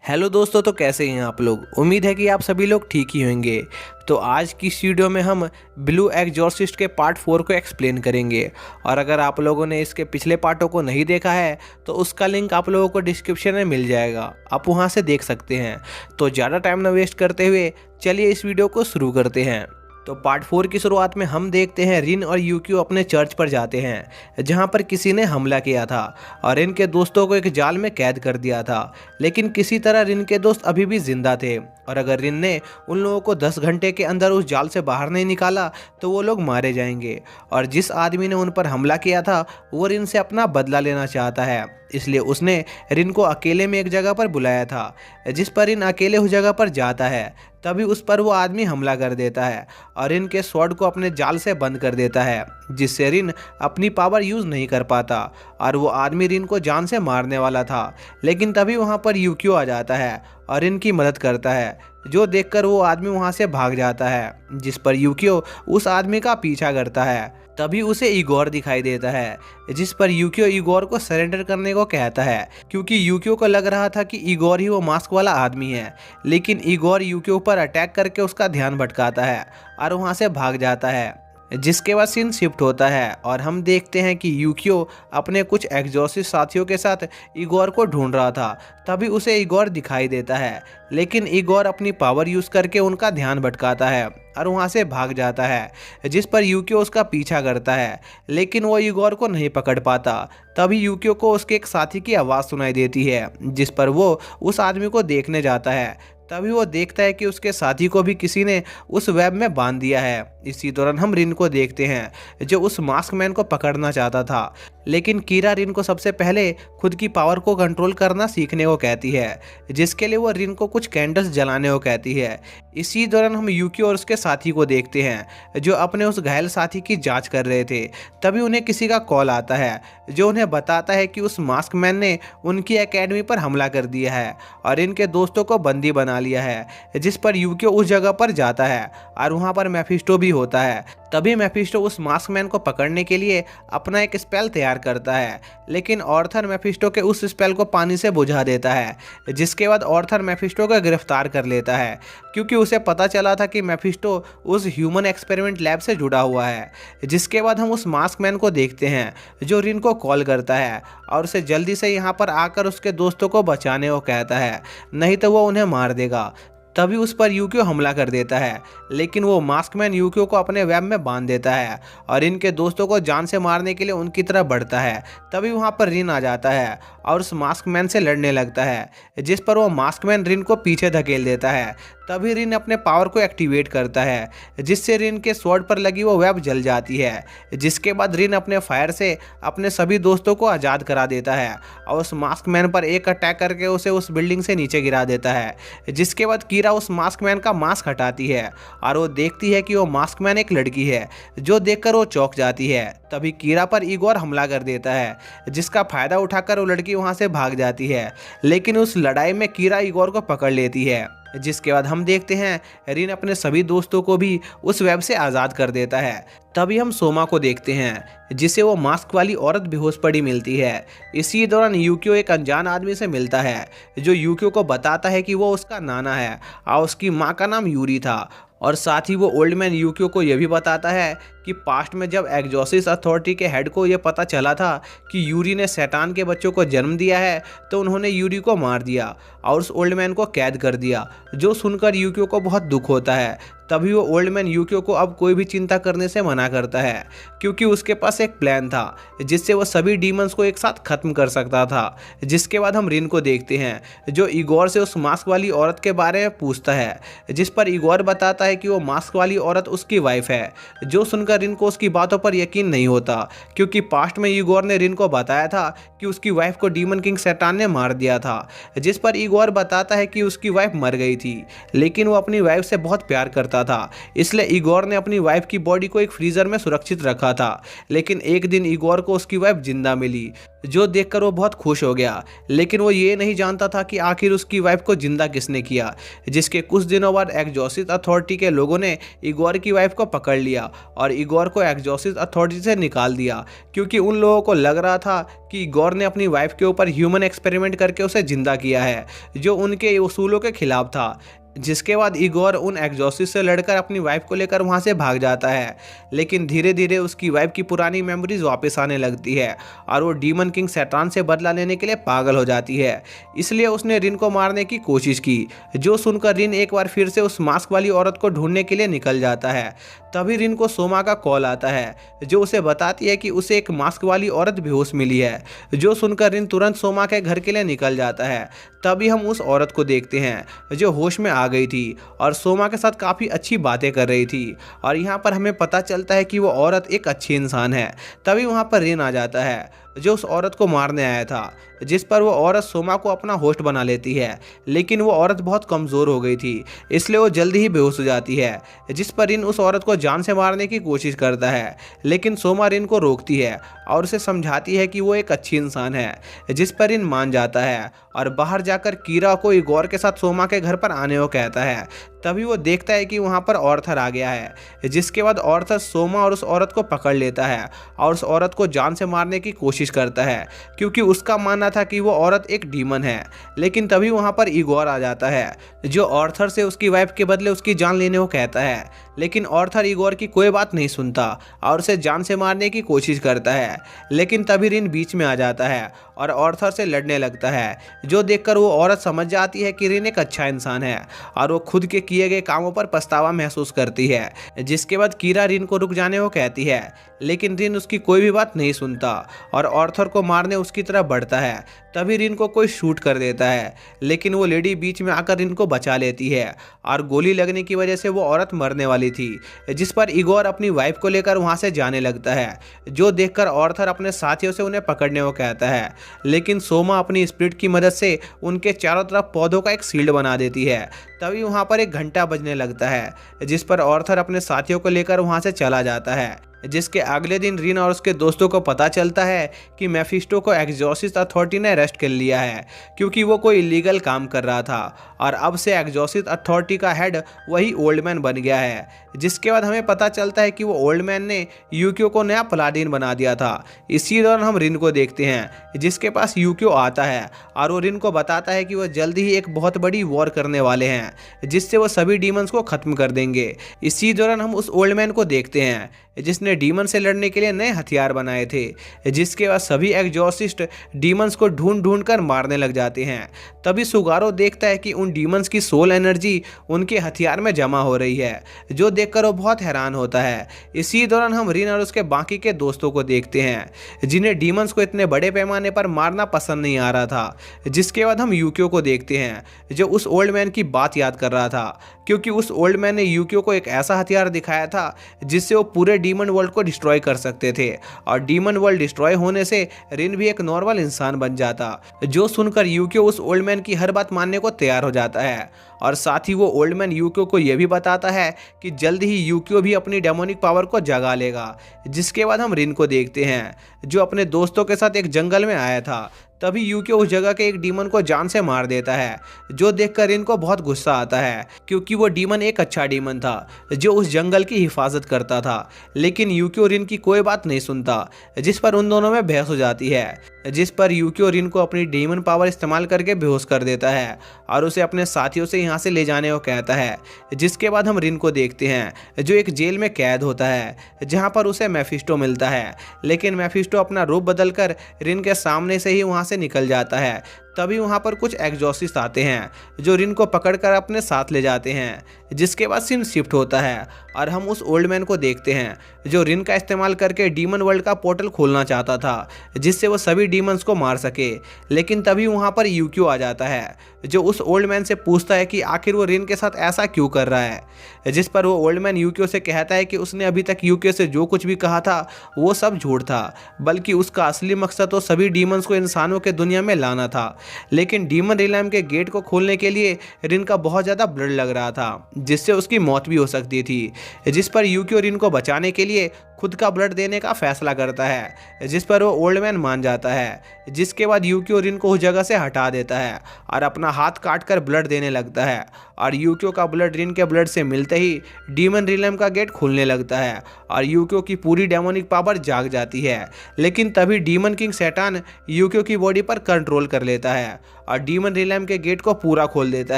Hello दोस्तों, तो कैसे हैं आप लोग। उम्मीद है कि आप सभी लोग ठीक ही होंगे। तो आज की इस वीडियो में हम ब्लू एग्जॉर्सिस्ट के पार्ट 4 को एक्सप्लेन करेंगे। और अगर आप लोगों ने इसके पिछले पार्टों को नहीं देखा है तो उसका लिंक आप लोगों को डिस्क्रिप्शन में मिल जाएगा, आप वहां से देख सकते हैं। तो ज़्यादा टाइम न वेस्ट करते हुए चलिए इस वीडियो को शुरू करते हैं। तो पार्ट 4 की शुरुआत में हम देखते हैं रिन और यूक्यू अपने चर्च पर जाते हैं जहां पर किसी ने हमला किया था और रिन के दोस्तों को एक जाल में कैद कर दिया था। लेकिन किसी तरह रिन के दोस्त अभी भी जिंदा थे और अगर रिन ने उन लोगों को 10 घंटे के अंदर उस जाल से बाहर नहीं निकाला तो वो लोग मारे जाएंगे। और जिस आदमी ने उन पर हमला किया था वो रिन से अपना बदला लेना चाहता है, इसलिए उसने रिन को अकेले में एक जगह पर बुलाया था। जिस पर रिन अकेले उस जगह पर जाता है तभी उस पर वो आदमी हमला कर देता है और रिन के स्वॉर्ड को अपने जाल से बंद कर देता है, जिससे रिन अपनी पावर यूज़ नहीं कर पाता और वो आदमी रिन को जान से मारने वाला था। लेकिन तभी वहाँ पर यूक्यू आ जाता है और रिन की मदद करता है, जो देखकर वो आदमी वहाँ से भाग जाता है। जिस पर यूक्यू उस आदमी का पीछा करता है। तभी उसे इगोर दिखाई देता है, जिस पर यूक्यू इगोर को सरेंडर करने को कहता है, क्योंकि यूक्यू को लग रहा था कि इगोर ही वो मास्क वाला आदमी है। लेकिन इगोर यूक्यू पर अटैक करके उसका ध्यान भटकाता है और वहाँ से भाग जाता है। जिसके बाद सीन शिफ्ट होता है और हम देखते हैं कि यूक्यू अपने कुछ एग्जॉर्सिस्ट साथियों के साथ इगोर को ढूंढ रहा था। तभी उसे इगोर दिखाई देता है, लेकिन इगोर अपनी पावर यूज़ करके उनका ध्यान भटकाता है और वहाँ से भाग जाता है। जिस पर यूक्यू उसका पीछा करता है, लेकिन वो इगोर को नहीं पकड़ पाता। तभी यूक्यू को उसके एक साथी की आवाज़ सुनाई देती है, जिस पर वो उस आदमी को देखने जाता है। तभी वो देखता है कि उसके साथी को भी किसी ने उस वेब में बांध दिया है। इसी दौरान हम रिन को देखते हैं, जो उस मास्क मैन को पकड़ना चाहता था। लेकिन कीरा रिन को सबसे पहले खुद की पावर को कंट्रोल करना सीखने को कहती है, जिसके लिए वो रिन को कुछ कैंडल्स जलाने को कहती है। इसी दौरान हम यूक्यू और उसके साथी को देखते हैं, जो अपने उस घायल साथी की जांच कर रहे थे। तभी उन्हें किसी का कॉल आता है, जो उन्हें बताता है कि उस मास्क मैन ने उनकी एकेडमी पर हमला कर दिया है और इनके दोस्तों को बंदी बना लिया है। जिस पर यूक्यू उस जगह पर जाता है और वहाँ पर मेफिस्टो भी होता है। तभी मेफिस्टो उस मास्क मैन को पकड़ने के लिए अपना एक स्पेल तैयार करता है, लेकिन ऑर्थर मेफिस्टो के उस स्पेल को पानी से बुझा देता है। जिसके बाद ऑर्थर मेफिस्टो को गिरफ्तार कर लेता है, क्योंकि उसे पता चला था कि मेफिस्टो उस ह्यूमन एक्सपेरिमेंट लैब से जुड़ा हुआ है। जिसके बाद हम उस मास्क मैन को देखते हैं, जो रिन को कॉल करता है और उसे जल्दी से यहाँ पर आकर उसके दोस्तों को बचाने को कहता है, नहीं तो वो उन्हें मार देगा। तभी उस पर यूक्यू हमला कर देता है, लेकिन वो मास्कमैन यूक्यू को अपने वेब में बांध देता है और इनके दोस्तों को जान से मारने के लिए उनकी तरफ बढ़ता है। तभी वहाँ पर रिन आ जाता है और उस मास्कमैन से लड़ने लगता है, जिस पर वो मास्कमैन रिन को पीछे धकेल देता है। तभी रिन अपने पावर को एक्टिवेट करता है, जिससे रिन के स्वॉर्ड पर लगी वो वेब जल जाती है। जिसके बाद रिन अपने फायर से अपने सभी दोस्तों को आज़ाद करा देता है और उस मास्कमैन पर एक अटैक करके उसे उस बिल्डिंग से नीचे गिरा देता है। जिसके बाद कीरा उस मास्कमैन का मास्क हटाती है और वो देखती है कि वो मास्कमैन एक लड़की है, जो देखकर वो चौंक जाती है। तभी कीरा पर इगोर हमला कर देता है, जिसका फायदा उठाकर वो लड़की वहां से भाग जाती है। लेकिन उस लड़ाई में कीरा इगोर को पकड़ लेती है। जिसके बाद हम देखते हैं रिन अपने सभी दोस्तों को भी उस वेब से आज़ाद कर देता है। तभी हम सोमा को देखते हैं, जिसे वो मास्क वाली औरत बेहोश पड़ी मिलती है। इसी दौरान यूक्यू एक अनजान आदमी से मिलता है, जो यूक्यू को बताता है कि वो उसका नाना है और उसकी माँ का नाम यूरी था। और साथ ही वो ओल्ड मैन यूक्यू को यह भी बताता है कि पास्ट में जब एग्जॉर्सिस्ट अथॉरिटी के हेड को यह पता चला था कि यूरी ने शैतान के बच्चों को जन्म दिया है, तो उन्होंने यूरी को मार दिया और उस ओल्ड मैन को कैद कर दिया। जो सुनकर यूक्यू को बहुत दुख होता है। तभी वो ओल्ड मैन यूक्यू को अब कोई भी चिंता करने से मना करता है, क्योंकि उसके पास एक प्लान था जिससे वो सभी डीमंस को एक साथ खत्म कर सकता था। जिसके बाद हम रिन को देखते हैं, जो इगोर से उस मास्क वाली औरत के बारे में पूछता है, जिस पर इगोर बताता है कि वो मास्क वाली औरत उसकी वाइफ है। जो सुनकर रिन को उसकी बातों पर यकीन नहीं होता, क्योंकि पास्ट में इगोर ने रिन को बताया था कि उसकी वाइफ को डीमन किंग शैतान ने मार दिया था। जिस पर इगोर बताता है कि उसकी वाइफ मर गई थी, लेकिन वो अपनी वाइफ से बहुत प्यार करता था, इसलिए इगोर ने अपनी वाइफ की बॉडी को एक फ्रीजर में सुरक्षित रखा था। लेकिन एक दिन इगोर को उसकी वाइफ जिंदा मिली, जो देखकर वो बहुत खुश हो गया। लेकिन वो ये नहीं जानता था कि आखिर उसकी वाइफ को जिंदा किसने किया। जिसके कुछ दिनों बाद एग्जॉर्सिस्ट अथॉरिटी के लोगों ने इगोर की वाइफ को पकड़ लिया और इगोर को एग्जॉर्सिस्ट अथॉरिटी से निकाल दिया, क्योंकि उन लोगों को लग रहा था कि इगोर ने अपनी वाइफ के ऊपर ह्यूमन एक्सपेरिमेंट करके उसे जिंदा किया है, जो उनके उसूलों के खिलाफ था। जिसके बाद इगोर उन एग्जॉसिस्ट से लड़कर अपनी वाइफ को लेकर वहां से भाग जाता है, लेकिन धीरे धीरे उसकी वाइफ की पुरानी मेमोरीज वापस आने लगती है और वो डीमन किंग सैतान से बदला लेने के लिए पागल हो जाती है। इसलिए उसने रिन को मारने की कोशिश की, जो सुनकर रिन एक बार फिर से उस मास्क वाली औरत को ढूंढने के लिए निकल जाता है। तभी रिन को सोमा का कॉल आता है, जो उसे बताती है कि उसे एक मास्क वाली औरत बेहोश मिली है। जो सुनकर रिन तुरंत सोमा के घर के लिए निकल जाता है। तभी हम उस औरत को देखते हैं जो होश में आ गई थी और सोमा के साथ काफ़ी अच्छी बातें कर रही थी, और यहाँ पर हमें पता चलता है कि वो औरत एक अच्छी इंसान है। तभी वहाँ पर रिन आ जाता है, जो उस औरत को मारने आया था, जिस पर वो औरत सोमा को अपना होस्ट बना लेती है। लेकिन वो औरत बहुत कमज़ोर हो गई थी, इसलिए वो जल्दी ही बेहोश हो जाती है, जिस पर रिन उस औरत को जान से मारने की कोशिश करता है। लेकिन सोमा रिन को रोकती है और उसे समझाती है कि वो एक अच्छी इंसान है, जिस पर रिन मान जाता है और बाहर जाकर कीरा को इगोर के साथ सोमा के घर पर आने को कहता है। तभी वो देखता है कि वहाँ पर ऑर्थर आ गया है, जिसके बाद ऑर्थर सोमा और उस औरत को पकड़ लेता है और उस औरत को जान से मारने की कोशिश करता है, क्योंकि उसका मानना था कि वो औरत एक डीमन है। लेकिन तभी वहाँ पर इगोर आ जाता है, जो ऑर्थर से उसकी वाइफ के बदले उसकी जान लेने को कहता है। लेकिन ऑर्थर इगोर की कोई बात नहीं सुनता और उसे जान से मारने की कोशिश करता है। लेकिन तभी रिन बीच में आ जाता है और ऑर्थर से लड़ने लगता है, जो देखकर वो औरत समझ जाती है कि रिन एक अच्छा इंसान है और वो खुद के किए गए कामों पर पछतावा महसूस करती है। जिसके बाद कीरा रिन को रुक जाने को कहती है, लेकिन रिन उसकी कोई भी बात नहीं सुनता और ऑर्थर को मारने उसकी तरफ बढ़ता है। तभी रिन को कोई शूट कर देता है, लेकिन वो लेडी बीच में आकर रिन को बचा लेती है और गोली लगने की वजह से वो औरत मरने वाली थी। जिस पर इगोर अपनी वाइफ को लेकर वहां से जाने लगता है, जो देखकर ऑर्थर अपने साथियों से उन्हें पकड़ने को कहता है। लेकिन सोमा अपनी स्पिरिट की मदद से उनके चारों तरफ पौधों का एक शील्ड बना देती है। तभी वहां पर एक घंटा बजने लगता है, जिस पर ऑर्थर अपने साथियों को लेकर वहां से चला जाता है। जिसके अगले दिन रिन और उसके दोस्तों को पता चलता है कि मेफिस्टो को एग्जॉसिस्ट अथॉरिटी ने अरेस्ट कर लिया है, क्योंकि वो कोई इलीगल काम कर रहा था और अब से एग्जॉसिस्ट अथॉरिटी का हेड वही ओल्ड मैन बन गया है। जिसके बाद हमें पता चलता है कि वो ओल्ड मैन ने यूक्यो को नया पलाडिन बना दिया था। इसी दौरान हम रिन को देखते हैं, जिसके पास यूक्यो आता है और वो रिन को बताता है कि वो जल्दी ही एक बहुत बड़ी वॉर करने वाले हैं, जिससे वो सभी डीमंस को खत्म कर देंगे। इसी दौरान हम उस ओल्ड मैन को देखते हैं जिसने डीमन से लड़ने के लिए नए हथियार बनाए थे। जिसके बाद सभी एग्जॉसिस्ट डीमंस को ढूंढ ढूंढ कर मारने लग जाते हैं। तभी सुगारो देखता है कि उन डीमंस की सोल एनर्जी उनके हथियार में जमा हो रही है, जो देखकर वो बहुत हैरान होता है। इसी दौरान हम रिन और उसके बाकी के दोस्तों को देखते हैं, जिन्हें डीमंस को इतने बड़े पैमाने पर मारना पसंद नहीं आ रहा था। जिसके बाद हम यूक्यो को देखते हैं, जो उस ओल्ड मैन की बात याद कर रहा था, क्योंकि उस ओल्ड मैन ने यूक्यो को एक ऐसा हथियार दिखाया था जिससे वो पूरे डीमन वर्ल्ड को डिस्ट्रॉय कर सकते थे, और डीमन वर्ल्ड डिस्ट्रॉय होने से रिन भी एक नॉर्मल इंसान बन जाता। जो सुनकर यूक्यो उस ओल्ड मैन की हर बात मानने को तैयार हो जाता है, और साथ ही वो ओल्ड मैन यूक्यो को यह भी बताता है कि जल्द ही यूक्यो भी अपनी डेमोनिक पावर को जगा लेगा। जिसके बाद हम रिन को देखते हैं, जो अपने दोस्तों के साथ एक जंगल में आया था। तभी यूक्यो उस जगह के एक डीमन को जान से मार देता है, जो देखकर रिन को बहुत गुस्सा आता है, क्योंकि वो डीमन एक अच्छा डीमन था जो उस जंगल की हिफाजत करता था। लेकिन यूक्यो रिन की कोई बात नहीं सुनता, जिस पर उन दोनों में बहस हो जाती है। जिस पर यूक्यो रिन को अपनी डीमन पावर इस्तेमाल करके बेहोश कर देता है और उसे अपने साथियों से यहाँ से ले जाने को कहता है। जिसके बाद हम रिन को देखते हैं, जो एक जेल में कैद होता है, जहाँ पर उसे मेफिस्टो मिलता है। लेकिन मेफिस्टो अपना रूप बदलकर रिन के सामने से ही वहाँ से निकल जाता है। तभी वहाँ पर कुछ एग्जॉसिस्ट आते हैं, जो रिन को पकड़कर अपने साथ ले जाते हैं। जिसके बाद सीन शिफ्ट होता है और हम उस ओल्ड मैन को देखते हैं, जो रिन का इस्तेमाल करके डीमन वर्ल्ड का पोर्टल खोलना चाहता था, जिससे वो सभी डीमंस को मार सके। लेकिन तभी वहाँ पर यूक्यो आ जाता है, जो उस ओल्ड मैन से पूछता है कि आखिर वो रिन के साथ ऐसा क्यों कर रहा है। जिस पर वो ओल्ड मैन यूक्यो से कहता है कि उसने अभी तक यूक्यो से जो कुछ भी कहा था वो सब झूठ था, बल्कि उसका असली मकसद तो सभी डीमंस को इंसानों के दुनिया में लाना था। लेकिन डीमन रिलम के गेट को खोलने के लिए रिन का बहुत ज़्यादा ब्लड लग रहा था, जिससे उसकी मौत भी हो सकती थी। जिस पर यूकियो रिन को बचाने के लिए खुद का ब्लड देने का फैसला करता है, जिस पर वो ओल्ड मैन मान जाता है। जिसके बाद यूकियो रिन को उस जगह से हटा देता है और अपना हाथ काट कर ब्लड देने लगता है, और यूकियो का ब्लड रिन के ब्लड से मिलते ही डीमन रिलम का गेट खुलने लगता है और यूकियो की पूरी डेमोनिक पावर जाग जाती है। लेकिन तभी डीमन किंग सैटान यूकियो की बॉडी पर कंट्रोल कर लेता है और डीमन रिलम के गेट को पूरा खोल देता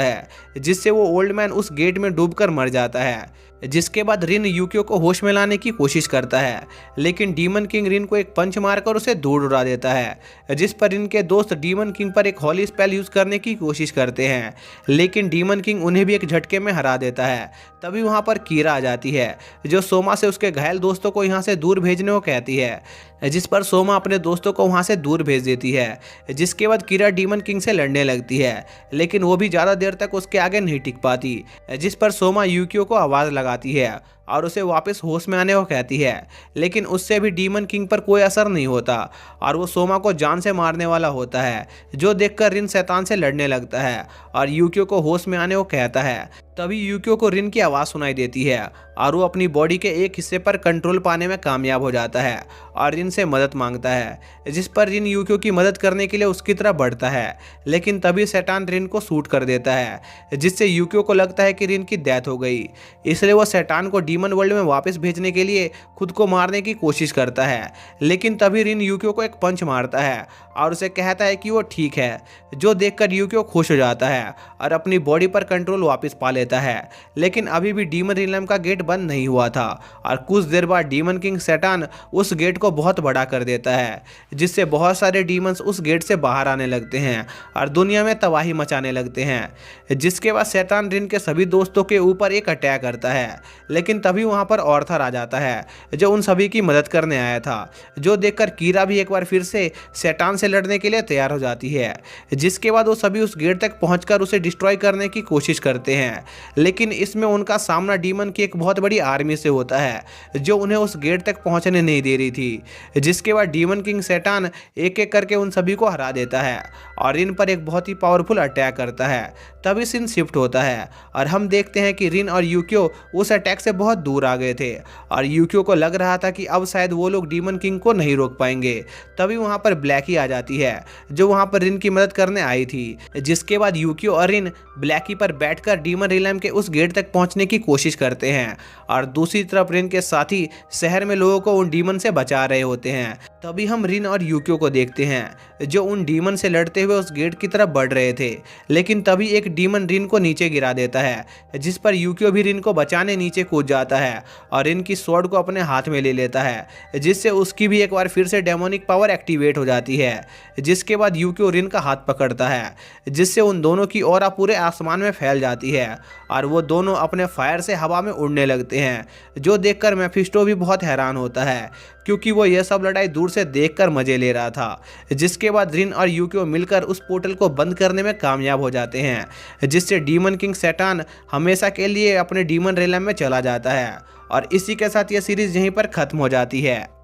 है, जिससे वो ओल्ड मैन उस गेट में डूबकर मर जाता है। जिसके बाद रिन यूकियो को होश में लाने की कोशिश करता है, लेकिन डीमन किंग रिन को एक पंच मारकर उसे दूर उड़ा देता है। जिस पर रिन के दोस्त डीमन किंग पर एक हॉली स्पेल यूज करने की कोशिश करते हैं, लेकिन डीमन किंग उन्हें भी एक झटके में हरा देता है। तभी वहां पर कीरा आ जाती है, जो सोमा से उसके घायल दोस्तों को यहाँ से दूर भेजने को कहती है, जिस पर सोमा अपने दोस्तों को वहां से दूर भेज देती है। जिसके बाद कीरा डीमन किंग से लड़ने लगती है, लेकिन वो भी ज़्यादा देर तक उसके आगे नहीं टिक पाती। जिस पर सोमा यूकियो को आवाज़ लगाती है और उसे वापस होश में आने को कहती है, लेकिन उससे भी डीमन किंग पर कोई असर नहीं होता और वो सोमा को जान से मारने वाला होता है, जो देखकर रिन शैतान से लड़ने लगता है और यूकियो को होश में आने को कहता है। तभी यूकियो को रिन की आवाज़ सुनाई देती है और वो अपनी बॉडी के एक हिस्से पर कंट्रोल पाने में कामयाब हो जाता है और रिन से मदद मांगता है। जिस पर रिन यूकियो की मदद करने के लिए उसकी तरफ बढ़ता है, लेकिन तभी शैतान रिन को शूट कर देता है, जिससे यूकियो को लगता है कि रिन की डेथ हो गई। इसलिए वो शैतान को डीमन वर्ल्ड में वापस भेजने के लिए खुद को मारने की कोशिश करता है, लेकिन तभी रिन यूकियो को एक पंच मारता है और उसे कहता है कि वो ठीक है, जो देखकर यूकियो खुश हो जाता है और अपनी बॉडी पर कंट्रोल वापस पा लेता है। लेकिन अभी भी डीमन रिलम का गेट बंद नहीं हुआ था और कुछ देर बाद डीमन किंग सैटान उस गेट को बहुत बड़ा कर देता है, जिससे बहुत सारे डीमंस उस गेट से बाहर आने लगते हैं और दुनिया में तबाही मचाने लगते हैं। जिसके बाद सैतान रिन के सभी दोस्तों के ऊपर एक अटैक करता है, लेकिन तभी वहां पर ऑर्थर आ जाता है, जो उन सभी की मदद करने आया था, जो देखकर कीरा भी एक बार फिर से सैतान से लड़ने के लिए तैयार हो जाती है। जिसके बाद वो सभी उस गेट तक पहुंचकर उसे डिस्ट्रॉय करने की कोशिश करते हैं, लेकिन इसमें उनका सामना डीमन की एक बहुत बड़ी आर्मी से होता है, जो उन्हें उस गेट तक पहुंचने नहीं दे रही थी। जिसके बाद डीमन किंग सैटान एक एक करके उन सभी को हरा देता है और रिन पर एक बहुत ही पावरफुल अटैक करता है। तभी सीन शिफ्ट होता है और हम देखते हैं कि रिन और यूकियो उस अटैक से बहुत दूर आ गए थे और यूकियो को लग रहा था कि अब शायद वो लोग डीमन किंग को नहीं रोक पाएंगे। तभी वहां पर ब्लैकी आ जाती है, जो वहां पर रिन की मदद करने आई थी। जिसके बाद यूकियो और रिन ब्लैकी पर बैठकर डीमन रिलम के उस गेट तक पहुंचने की कोशिश करते हैं और दूसरी तरफ रिन के साथी शहर में लोगों को उन डीमन से बचा रहे होते हैं। तभी हम रिन और यूकियो को देखते हैं, जो उन डीमन से लड़ते हुए उस गेट की तरफ बढ़ रहे थे, लेकिन तभी एक डीमन रिन को नीचे गिरा देता है, जिस पर यूकियो भी रिन को बचाने नीचे कूद जाता है और रिन की स्वॉर्ड को अपने हाथ में ले लेता है, जिससे उसकी भी एक बार फिर से डेमोनिक पावर एक्टिवेट हो जाती है। जिसके बाद यूकियो रिन का हाथ पकड़ता है, जिससे उन दोनों की ऑरा पूरे आसमान में फैल जाती है और वो दोनों अपने फायर से हवा में उड़ने लगते हैं, जो देखकर मेफिस्टो भी बहुत हैरान होता है, क्योंकि वो यह सब लड़ाई दूर से देखकर मजे ले रहा था। जिसके बाद रिन और यूकियो मिलकर उस पोर्टल को बंद करने में कामयाब हो जाते हैं, जिससे डीमन किंग सैटान हमेशा के लिए अपने डीमन रिलम में चला जाता है। और इसी के साथ यह सीरीज यहीं पर खत्म हो जाती है।